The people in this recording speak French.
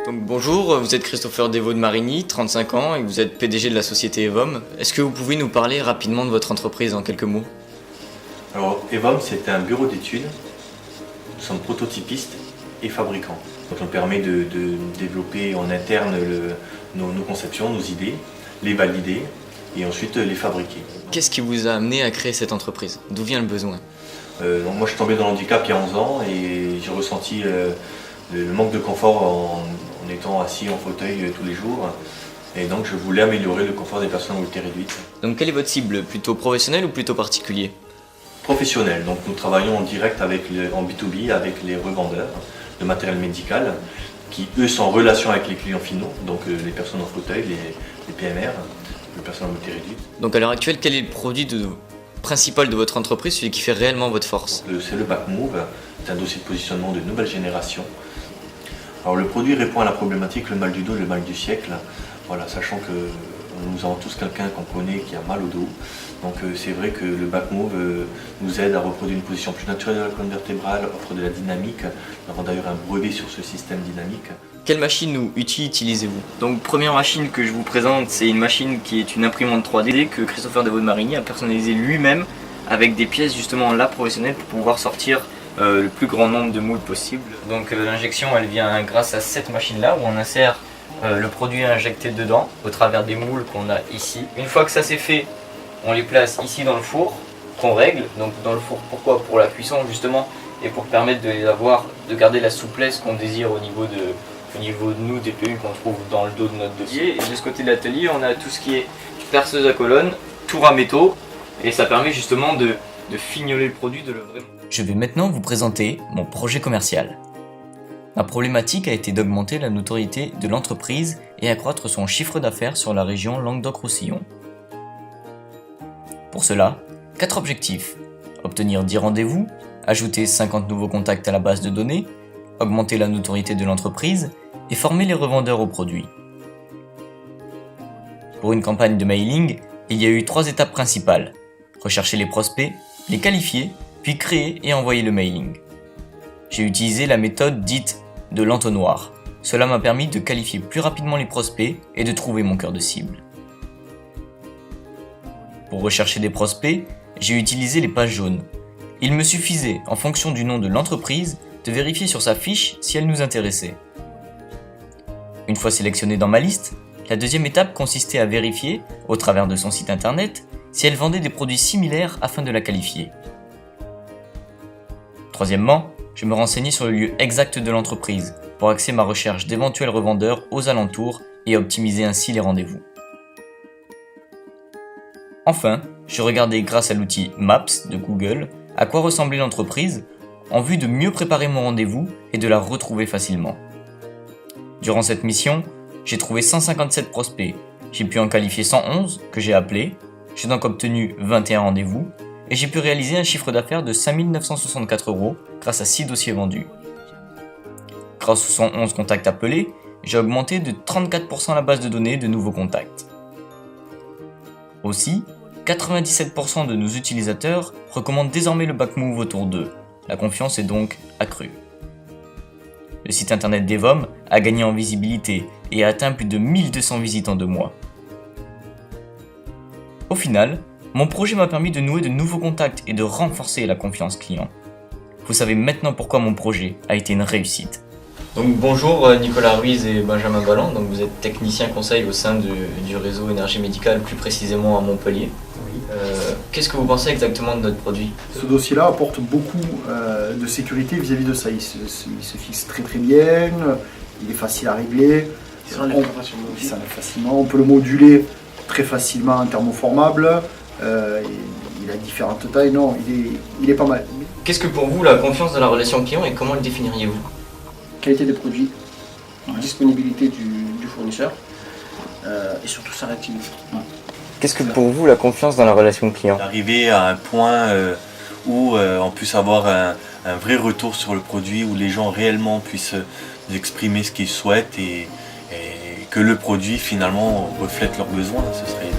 Donc bonjour, vous êtes Christopher Devaux de Marigny, 35 ans, et vous êtes PDG de la société Evom. Est-ce que vous pouvez nous parler rapidement de votre entreprise en quelques mots? Alors Evom, c'est un bureau d'études. Nous sommes prototypistes et fabricants. Donc on permet de développer en interne nos conceptions, nos idées, les valider et ensuite les fabriquer. Qu'est-ce qui vous a amené à créer cette entreprise? D'où vient le besoin? Donc moi je suis tombé dans le handicap il y a 11 ans et j'ai ressenti le manque de confort en étant assis en fauteuil tous les jours. Et donc je voulais améliorer le confort des personnes à mobilité réduite. Donc quelle est votre cible? Plutôt professionnel ou plutôt particulier? Professionnel, donc nous travaillons en direct en B2B avec les revendeurs de matériel médical qui eux sont en relation avec les clients finaux, donc les personnes en fauteuil, les PMR, les personnes à mobilité réduite. Donc à l'heure actuelle, quel est le produit principal de votre entreprise, celui qui fait réellement votre force? C'est le BackMove, c'est un dossier de positionnement de nouvelle génération. Alors le produit répond à la problématique le mal du dos, le mal du siècle. Voilà, sachant que nous avons tous quelqu'un qu'on connaît qui a mal au dos. Donc c'est vrai que le BackMove nous aide à reproduire une position plus naturelle de la colonne vertébrale, offre de la dynamique. Nous avons d'ailleurs un brevet sur ce système dynamique. Quelle machine ou outil utilisez-vous? Donc première machine que je vous présente, c'est une machine qui est une imprimante 3D que Christopher Devaux de Marigny a personnalisée lui-même avec des pièces justement là professionnelles pour pouvoir sortir le plus grand nombre de moules possible. Donc l'injection elle vient grâce à cette machine là où on insère le produit injecté dedans au travers des moules qu'on a ici. Une fois que ça c'est fait, on les place ici dans le four qu'on règle. Donc dans le four, pourquoi? Pour la cuisson justement et pour permettre de garder la souplesse qu'on désire au niveau de nous des PU qu'on trouve dans le dos de notre dossier. Et de ce côté de l'atelier, on a tout ce qui est perceuse à colonne, tour à métaux, et ça permet justement de fignoler le produit, de le vraiment. Je vais maintenant vous présenter mon projet commercial. Ma problématique a été d'augmenter la notoriété de l'entreprise et accroître son chiffre d'affaires sur la région Languedoc-Roussillon. Pour cela, 4 objectifs. Obtenir 10 rendez-vous, ajouter 50 nouveaux contacts à la base de données, augmenter la notoriété de l'entreprise et former les revendeurs aux produits. Pour une campagne de mailing, il y a eu 3 étapes principales. Rechercher les prospects, les qualifier, puis créer et envoyer le mailing. J'ai utilisé la méthode dite de l'entonnoir. Cela m'a permis de qualifier plus rapidement les prospects et de trouver mon cœur de cible. Pour rechercher des prospects, j'ai utilisé les pages jaunes. Il me suffisait, en fonction du nom de l'entreprise, de vérifier sur sa fiche si elle nous intéressait. Une fois sélectionnée dans ma liste, la deuxième étape consistait à vérifier, au travers de son site internet, si elle vendait des produits similaires afin de la qualifier. Troisièmement, je me renseignais sur le lieu exact de l'entreprise pour axer ma recherche d'éventuels revendeurs aux alentours et optimiser ainsi les rendez-vous. Enfin, je regardais grâce à l'outil Maps de Google à quoi ressemblait l'entreprise en vue de mieux préparer mon rendez-vous et de la retrouver facilement. Durant cette mission, j'ai trouvé 157 prospects, j'ai pu en qualifier 111 que j'ai appelés, j'ai donc obtenu 21 rendez-vous et j'ai pu réaliser un chiffre d'affaires de 5 964 € grâce à 6 dossiers vendus. Grâce aux 111 contacts appelés, j'ai augmenté de 34% la base de données de nouveaux contacts. Aussi, 97% de nos utilisateurs recommandent désormais le BackMove autour d'eux. La confiance est donc accrue. Le site internet d'Evom a gagné en visibilité et a atteint plus de 1200 visites en 2 mois. Au final, mon projet m'a permis de nouer de nouveaux contacts et de renforcer la confiance client. Vous savez maintenant pourquoi mon projet a été une réussite. Donc bonjour Nicolas Ruiz et Benjamin Balland, donc vous êtes technicien conseil au sein du réseau énergie médicale, plus précisément à Montpellier. Oui. Qu'est-ce que vous pensez exactement de notre produit? Ce dossier-là apporte beaucoup de sécurité vis-à-vis de ça. Il se fixe très très bien, il est facile à régler, il s'enlève facilement, on peut le moduler très facilement en thermoformable, il a différentes tailles, non, il est pas mal. Qu'est-ce que pour vous la confiance dans la relation client et comment le définiriez-vous? Qualité des produits, disponibilité du fournisseur et surtout sa réactivité. Qu'est-ce que pour vous la confiance dans la relation client? D'arriver à un point où on puisse avoir un vrai retour sur le produit, où les gens réellement puissent exprimer ce qu'ils souhaitent et que le produit finalement reflète leurs besoins, ce serait